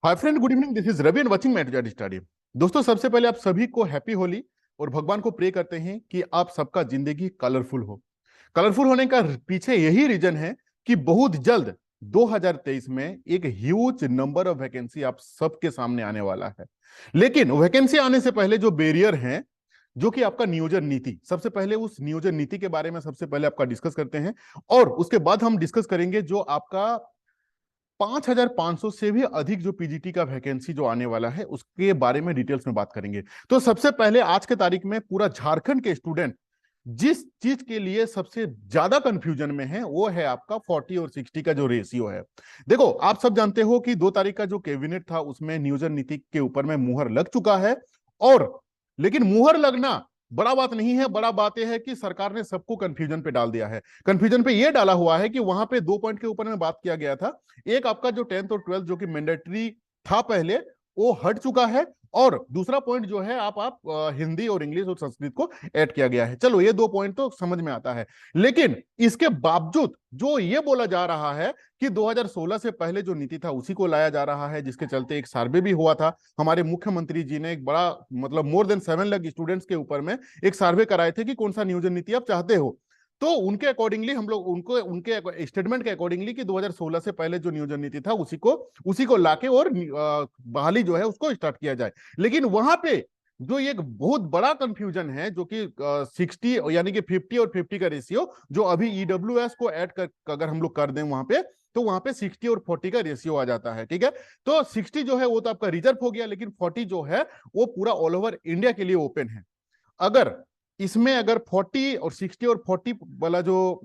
Hi friend, good evening. This is Ravi and watching mat studio. दोस्तों, सबसे पहले आप सभी को हैप्पी होली और भगवान को प्रे करते हैं कि आप सबका जिंदगी कलरफुल हो। कलरफुल होने का पीछे यही रीजन है कि बहुत जल्द 2023 में एक ह्यूज नंबर ऑफ वैकेंसी आप सबके सामने आने वाला है। लेकिन वैकेंसी आने से पहले जो बैरियर हैं, जो कि आपका नियोजन नीति, सबसे पहले उस नियोजन नीति के बारे में सबसे पहले आपका डिस्कस करते हैं। और उसके बाद हम डिस्कस करेंगे जो आपका 5,500 से भी अधिक जो पीजीटी का वैकेंसी जो आने वाला है उसके बारे में डिटेल्स में बात करेंगे। तो सबसे पहले आज के तारीख में पूरा झारखंड के स्टूडेंट जिस चीज के लिए सबसे ज्यादा कंफ्यूजन में है वो है आपका 40 और 60 का जो रेशियो है। देखो, आप सब जानते हो कि 2 तारीख का जो कैबिनेट था उसमें नियोजन नीति के ऊपर में मुहर लग चुका है। और लेकिन मुहर लगना बड़ा बात नहीं है, बड़ा बात यह है कि सरकार ने सबको कंफ्यूजन पे डाल दिया है। कंफ्यूजन पे यह डाला हुआ है कि वहां पे 2 पॉइंट के ऊपर में बात किया गया था। एक आपका जो 10th और 12th जो कि मैंडेटरी था पहले, वो हट चुका है। और दूसरा पॉइंट जो है आप हिंदी और इंग्लिश और संस्कृत को ऐड किया गया है। चलो, ये 2 पॉइंट तो समझ में आता है। लेकिन इसके बावजूद जो ये बोला जा रहा है कि 2016 से पहले जो नीति था उसी को लाया जा रहा है, जिसके चलते एक सर्वे भी हुआ था। हमारे मुख्यमंत्री जी ने एक बड़ा मतलब मोर देन 7 लाख स्टूडेंट्स के ऊपर में एक सर्वे कराए थे कि कौन सा नियोजन नीति आप चाहते हो। तो उनके अकॉर्डिंगली हम लोग उनको उनके स्टेटमेंट के अकॉर्डिंगली कि 2016 से पहले जो नियोजन नीति था उसी को लाके और बहाली जो है उसको स्टार्ट किया जाए। लेकिन वहां पे जो एक बहुत बड़ा कंफ्यूजन है, जो कि 60 यानी कि 50 और 50 का रेशियो, जो अभी ईडब्ल्यूएस को ऐड कर अगर हम लोग कर दें वहां पे, तो वहां पे 60 और 40 का रेशियो आ जाता है। ठीक है, तो 60 जो है वो तो आपका रिजर्व हो गया, लेकिन 40 जो है वो पूरा ऑल ओवर इंडिया के लिए ओपन है। अगर इसमें अगर 40 और 60 और 40 वाला जो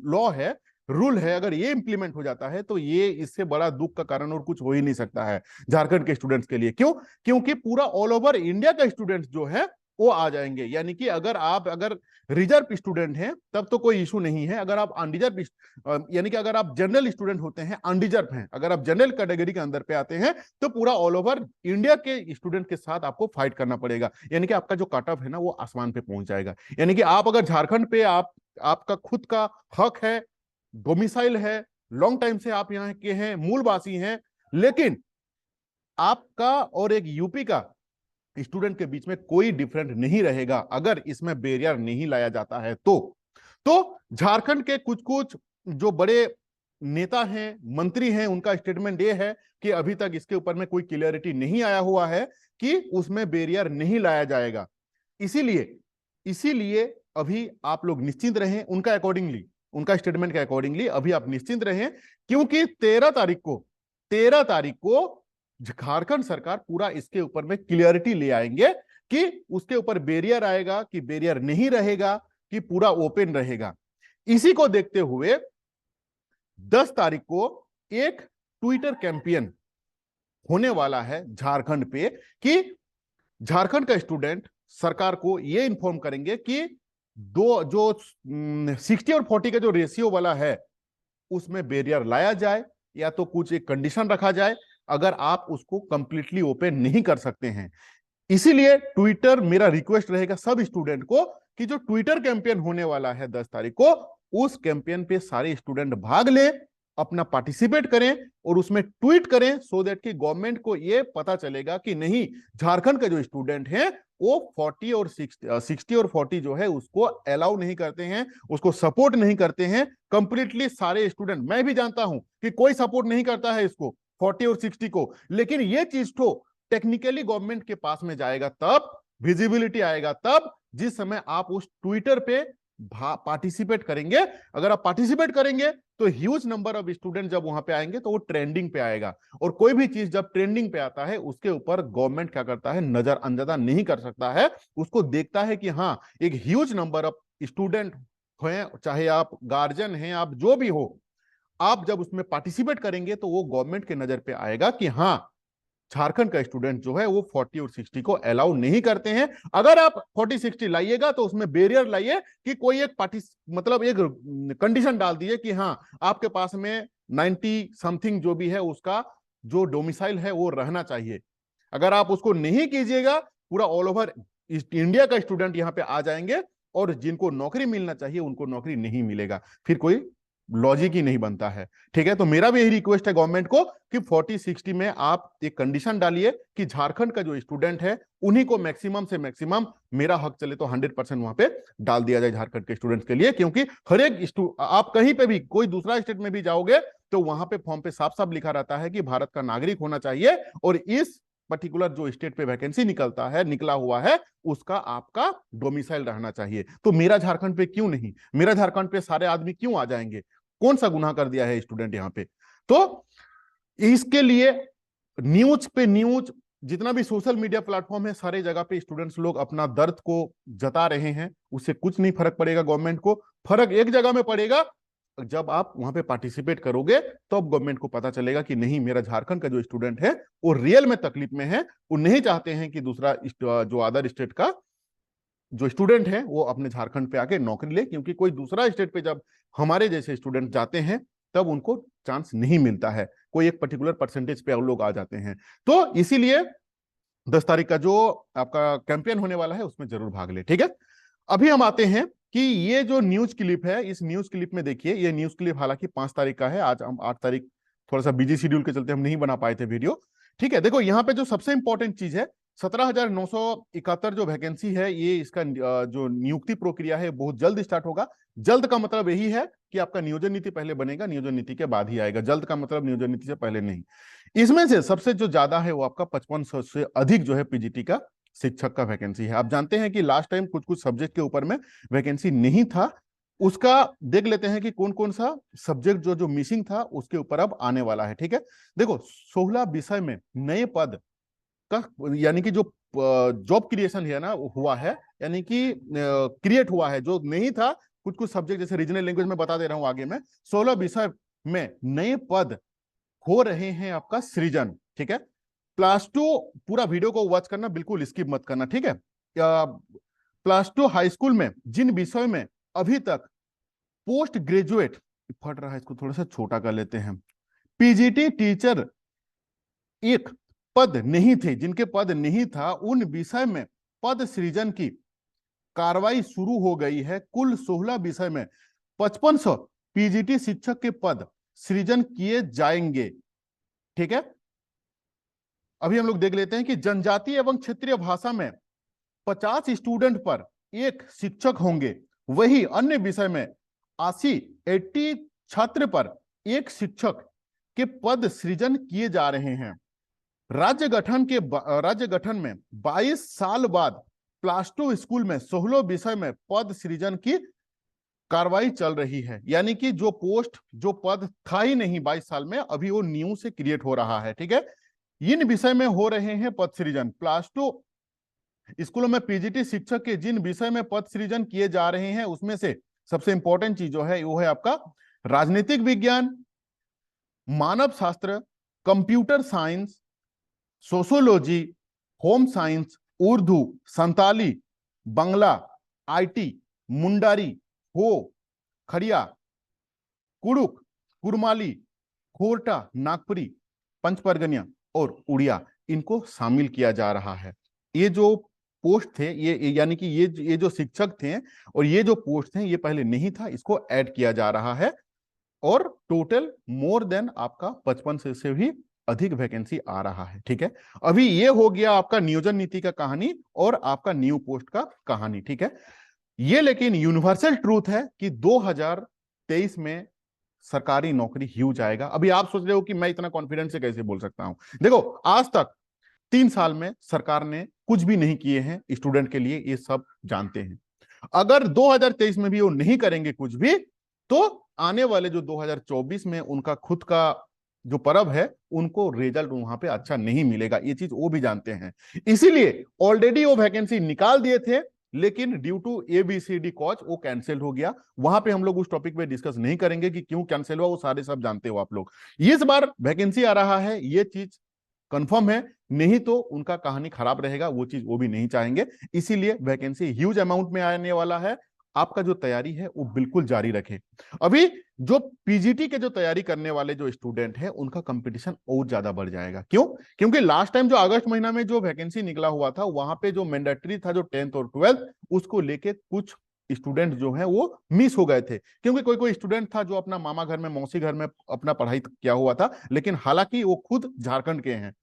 लॉ है, रूल है, अगर ये इंप्लीमेंट हो जाता है तो ये इससे बड़ा दुख का कारण और कुछ हो ही नहीं सकता है झारखंड के स्टूडेंट्स के लिए। क्यों? क्योंकि पूरा ऑल ओवर इंडिया का स्टूडेंट्स जो है वो आ जाएंगे। यानी कि अगर रिजर्व स्टूडेंट हैं तब तो कोई इशू नहीं है। अगर आप अनरिजर्व यानी कि अगर आप जनरल स्टूडेंट होते हैं, अनरिजर्व हैं, अगर आप जनरल कैटेगरी के अंदर पे आते हैं, तो पूरा ऑल ओवर इंडिया के स्टूडेंट के साथ आपको फाइट करना पड़ेगा। यानी कि आपका जो कट ऑफ है ना वो आसमान पे पहुंच जाएगा। यानी कि आप अगर झारखंड पे आपका खुद का हक है, डोमिसाइल है, लॉन्ग टाइम से आप यहाँ के हैं, मूलवासी हैं, लेकिन आपका और एक यूपी का स्टूडेंट के बीच में कोई डिफरेंट नहीं रहेगा अगर इसमें बैरियर नहीं लाया जाता है। तो झारखंड के कुछ कुछ जो बड़े नेता हैं, मंत्री हैं, उनका स्टेटमेंट ये है कि अभी तक इसके ऊपर में कोई क्लियरिटी नहीं आया हुआ है कि उसमें बैरियर नहीं लाया जाएगा। इसीलिए इसीलिए अभी आप लोग निश्चिंत रहें, उनका स्टेटमेंट के अकॉर्डिंगली अभी आप निश्चिंत रहें। क्योंकि 13 तारीख को झारखंड सरकार पूरा इसके ऊपर में क्लियरिटी ले आएंगे कि उसके ऊपर बैरियर आएगा कि बैरियर नहीं रहेगा, कि पूरा ओपन रहेगा। इसी को देखते हुए 10 तारीख को एक ट्विटर कैंपेन होने वाला है झारखंड पे कि झारखंड का स्टूडेंट सरकार को यह इंफॉर्म करेंगे कि दो जो 60 और 40 का जो रेशियो वाला है उसमें बैरियर लाया जाए, या तो कुछ एक कंडीशन रखा जाए अगर आप उसको कंप्लीटली ओपन नहीं कर सकते हैं। इसीलिए ट्विटर, मेरा रिक्वेस्ट रहेगा सब स्टूडेंट को कि जो ट्विटर कैंपेन होने वाला है 10 तारीख को, उस कैंपेन पे सारे स्टूडेंट भाग लें, अपना पार्टिसिपेट करें और उसमें ट्वीट करें, सो दैट कि गवर्नमेंट को यह पता चलेगा कि नहीं, झारखंड के जो स्टूडेंट हैं वो 40 और 60 और 40 जो है उसको अलाउ नहीं करते हैं, उसको सपोर्ट नहीं करते हैं। कंप्लीटली सारे स्टूडेंट, मैं भी जानता हूं कि कोई सपोर्ट नहीं करता है इसको 40 और 60 को, लेकिन ये चीज तो टेक्निकली गवर्नमेंट के पास में जाएगा तब, विजिबिलिटी आएगा तब, जिस समय आप उस ट्विटर पे पार्टिसिपेट करेंगे। अगर आप पार्टिसिपेट करेंगे तो ह्यूज नंबर ऑफ स्टूडेंट जब वहां पे आएंगे तो वो ट्रेंडिंग पे आएगा। और कोई भी चीज जब ट्रेंडिंग पे आता है उसके ऊपर गवर्नमेंट क्या करता है, नजरअंदाज नहीं कर सकता है। उसको देखता है कि हाँ, एक ह्यूज नंबर ऑफ स्टूडेंट हैं, चाहे आप गार्जियन हैं, आप जो भी हो, आप जब उसमें पार्टिसिपेट करेंगे तो वो गवर्नमेंट के नजर पे आएगा कि हाँ, झारखंड का स्टूडेंट जो है वो 40 और 60 को अलाउ नहीं करते हैं। अगर आप 40 60 लाइएगा तो उसमें बैरियर लाइए कि कोई एक मतलब एक कंडीशन डाल दिए कि हाँ, आपके पास में 90 समथिंग जो भी है उसका जो डोमिसाइल है वो रहना चाहिए। अगर आप उसको नहीं कीजिएगा, पूरा ऑल ओवर इंडिया का स्टूडेंट यहाँ पे आ जाएंगे और जिनको नौकरी मिलना चाहिए उनको नौकरी नहीं मिलेगा। फिर कोई लॉजिक ही नहीं बनता है। ठीक है, तो मेरा भी यही रिक्वेस्ट है गवर्नमेंट को कि 40-60 में आप एक कंडीशन डालिए कि झारखंड का जो स्टूडेंट है उन्हीं को मैक्सिमम से मैक्सिमम, मेरा हक चले तो 100% वहां पे डाल दिया जाए झारखंड के स्टूडेंट्स के लिए। क्योंकि हर एक आप कहीं पे भी कोई दूसरा स्टेट में भी जाओगे तो वहां पे फॉर्म पे साफ साफ लिखा रहता है कि भारत का नागरिक होना चाहिए, और इस पर्टिकुलर जो स्टेट पे वैकेंसी निकला हुआ है उसका आपका डोमिसाइल रहना चाहिए। तो मेरा झारखंड पे क्यों नहीं, मेरा झारखंड पे सारे आदमी क्यों आ जाएंगे? कौन सा गुनाह कर दिया है स्टूडेंट यहाँ पे? तो इसके लिए न्यूज पे न्यूज, जितना भी सोशल मीडिया प्लेटफॉर्म है, सारे जगह पे स्टूडेंट्स लोग अपना दर्द को जता रहे हैं। उससे कुछ नहीं फर्क पड़ेगा गवर्नमेंट को। फर्क एक जगह में पड़ेगा, जब आप वहां पे पार्टिसिपेट करोगे तो अब गवर्नमेंट को पता चलेगा कि नहीं, मेरा झारखंड का जो स्टूडेंट है वो रियल में तकलीफ में है। वो नहीं चाहते हैं कि दूसरा जो अदर स्टेट का जो स्टूडेंट है वो अपने झारखंड पे आके नौकरी ले, क्योंकि कोई दूसरा स्टेट पे जब हमारे जैसे स्टूडेंट जाते हैं तब उनको चांस नहीं मिलता है, कोई एक पर्टिकुलर परसेंटेज पे लोग आ जाते हैं। तो इसीलिए 10 तारीख का जो आपका कैंपेन होने वाला है उसमें जरूर भाग ले। ठीक है, अभी हम आते हैं कि ये जो न्यूज क्लिप है, इस न्यूज क्लिप में देखिए, ये न्यूज क्लिप हालांकि 5 तारीख का है, आज हम 8 तारीख, थोड़ा सा बिजी शेड्यूल के चलते हम नहीं बना पाए थे वीडियो। ठीक है, देखो यहाँ पे जो सबसे इंपॉर्टेंट चीज है, 17,971 जो वैकेंसी है, ये इसका जो नियुक्ति प्रक्रिया है बहुत जल्द स्टार्ट होगा। जल्द का मतलब यही है कि आपका नियोजन नीति पहले बनेगा, नियोजन नीति के बाद ही आएगा। जल्द का मतलब नियोजन नीति से पहले नहीं। इसमें से सबसे जो ज्यादा है वो आपका 5500 से अधिक जो है पीजीटी का शिक्षक का वैकेंसी है। आप जानते हैं कि लास्ट टाइम कुछ कुछ सब्जेक्ट के ऊपर में वैकेंसी नहीं था, उसका देख लेते हैं कि कौन कौन सा सब्जेक्ट जो जो मिसिंग था उसके ऊपर अब आने वाला है। ठीक है, देखो 16 विषय में नए पद का, यानी कि जो जॉब क्रिएशन है ना हुआ है, यानी कि क्रिएट हुआ है, जो नहीं था। कुछ कुछ सब्जेक्ट जैसे रीजनल लैंग्वेज में बता दे रहा हूं आगे में, 16 विषय में नए पद हो रहे हैं आपका सृजन। ठीक है, +2 पूरा वीडियो को वॉच करना, बिल्कुल स्किप मत करना। ठीक है, +2 हाई स्कूल में जिन विषयों में अभी तक पोस्ट ग्रेजुएट, फट रहा है इसको थोड़ा सा छोटा कर लेते हैं, पीजीटी टीचर एक पद नहीं थे, जिनके पद नहीं था, उन विषय में पद सृजन की कार्रवाई शुरू हो गई है। कुल 16 विषय में 5500 पीजीटी शिक्षक के पद सृजन किए जाएंगे। ठीक है, अभी हम लोग देख लेते हैं कि जनजातीय एवं क्षेत्रीय भाषा में 50 स्टूडेंट पर एक शिक्षक होंगे, वही अन्य विषय में 80 छात्र पर एक शिक्षक के पद सृजन किए जा रहे हैं। राज्य गठन में 22 साल बाद +2 स्कूल में 16 विषय में पद सृजन की कार्रवाई चल रही है। यानी कि जो पद था ही नहीं 22 साल में, अभी वो न्यू से क्रिएट हो रहा है। ठीक है, इन विषय में हो रहे हैं पद सृजन। +2 स्कूलों में पीजीटी शिक्षक के जिन विषय में पद सृजन किए जा रहे हैं उसमें से सबसे इंपॉर्टेंट चीज जो है वो है आपका राजनीतिक विज्ञान, मानव शास्त्र, computer science, sociology, home science, Urdu, Santali, Bangla, IT, Mundari, हो, खड़िया, कुड़ुक, कुरमाली, खोरटा, नागपुरी, पंचपरगनिया और उड़िया, इनको शामिल किया जा रहा है। ये जो पोस्ट थे, ये यानी कि ये जो शिक्षक थे और ये जो पोस्ट थे, ये पहले नहीं था, इसको ऐड किया जा रहा है। और टोटल मोर देन आपका 55 से भी अधिक वैकेंसी आ रहा है। ठीक है, अभी ये हो गया आपका नियोजन नीति का कहानी और आपका न्यू पोस्ट का कहानी। ठीक है, ये लेकिन यूनिवर्सल ट्रूथ है कि 2023 में सरकारी नौकरी ह्यूज आएगा। अभी आप सोच रहे हो कि मैं इतना कॉन्फिडेंस से कैसे बोल सकता हूं। देखो, आज तक 3 साल में सरकार ने कुछ भी नहीं किए हैं स्टूडेंट के लिए, ये सब जानते हैं। अगर 2023 में भी वो नहीं करेंगे कुछ भी, तो आने वाले जो 2024 में उनका खुद का जो पर्व है, उनको रिजल्ट वहां पे अच्छा नहीं मिलेगा, ये चीज वो भी जानते हैं। इसीलिए ऑलरेडी वो वैकेंसी निकाल दिए थे, लेकिन ड्यू टू ABCD कॉज वो कैंसिल हो गया। वहां पे हम लोग उस टॉपिक पे डिस्कस नहीं करेंगे कि क्यों कैंसिल हुआ, वो सारे सब जानते हो आप लोग। इस बार वैकेंसी आ रहा है, ये चीज कंफर्म है, नहीं तो उनका कहानी खराब रहेगा, वो चीज वो भी नहीं चाहेंगे। इसीलिए वैकेंसी ह्यूज अमाउंट में आने वाला है। आपका जो तैयारी है वो बिल्कुल जारी रखें। अभी जो पीजीटी के जो तैयारी करने वाले जो स्टूडेंट हैं, उनका कंपटीशन और ज्यादा बढ़ जाएगा। क्यों? क्योंकि लास्ट टाइम जो अगस्त महीना में जो वैकेंसी निकला हुआ था, वहां पे जो मैंडेटरी था, जो 10th और 12th, उसको लेके कुछ स्टूडेंट जो है वो मिस हो गए थे, क्योंकि कोई कोई स्टूडेंट था जो अपना मामा घर में, मौसी घर में अपना पढ़ाई किया हुआ था, लेकिन हालांकि वो खुद झारखंड के हैं,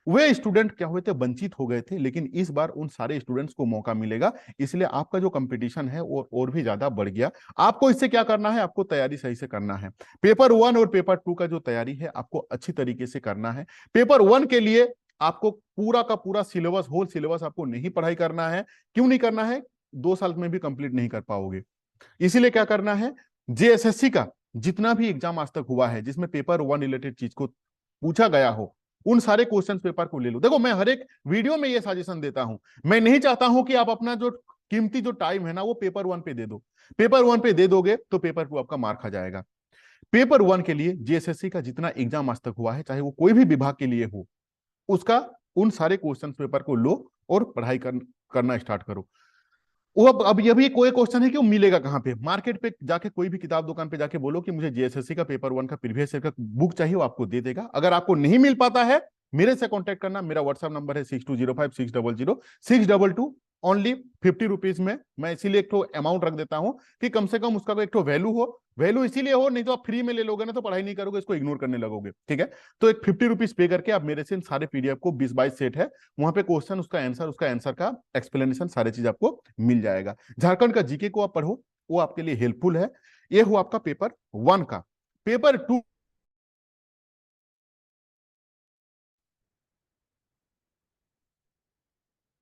वे स्टूडेंट क्या हुए थे, वंचित हो गए थे। लेकिन इस बार उन सारे स्टूडेंट्स को मौका मिलेगा, इसलिए आपका जो कंपटीशन है वो और भी ज्यादा बढ़ गया। आपको इससे क्या करना है, आपको तैयारी सही से करना है। पेपर 1 और पेपर 2 का जो तैयारी है आपको अच्छी तरीके से करना है। पेपर 1 के लिए आपको पूरा का पूरा सिलेबस, होल सिलेबस आपको नहीं पढ़ाई करना है। क्यों नहीं करना है, 2 साल में भी कंप्लीट नहीं कर पाओगे। इसीलिए क्या करना है, जेएसएससी का जितना भी एग्जाम आज तक हुआ है जिसमें पेपर 1 रिलेटेड चीज को पूछा गया हो, उन सारे क्वेश्चन पेपर को ले लो। देखो, मैं हर एक वीडियो में ये सजेशन देता हूं, मैं नहीं चाहता हूं कि आप अपना जो कीमती जो टाइम है ना वो पेपर 1 पे दे दो। पेपर 1 पे दे दोगे तो पेपर 2 आपका मार खा जाएगा। पेपर 1 के लिए जेएसएससी का जितना एग्जाम आज तक हुआ है, चाहे वो कोई भी विभाग के लिए हो, उसका उन सारे क्वेश्चन पेपर को लो और पढ़ाई करना स्टार्ट करो। वो अब ये भी कोई क्वेश्चन है कि वो मिलेगा कहाँ पे, मार्केट पे जाके कोई भी किताब दुकान पे जाके बोलो कि मुझे जेएसएससी का पेपर 1 का प्रीवियस ईयर का बुक चाहिए, वो आपको दे देगा। अगर आपको नहीं मिल पाता है, मेरे से कांटेक्ट करना, मेरा व्हाट्सएप नंबर है 6205600622। ओनली 50 रुपीज में मैं इसीलिए एक तो अमाउंट रख देता हूं कि कम से कम उसका कोई एक तो वैल्यू हो। वैल्यू इसीलिए हो, नहीं तो आप फ्री में ले लोगे ना तो पढ़ाई नहीं करोगे, इसको इग्नोर करने लगोगे, ठीक है। तो एक 50 रुपीज पे करके आप मेरे से इन सारे पीडीएफ को 20-22 सेट है, वहां पे क्वेश्चन, उसका आंसर का एक्सप्लेनेशन, सारी चीज आपको मिल जाएगा। झारखंड का जीके को आप पढ़ो, वो आपके लिए हेल्पफुल है। ये हुआ आपका पेपर 1 का। पेपर 2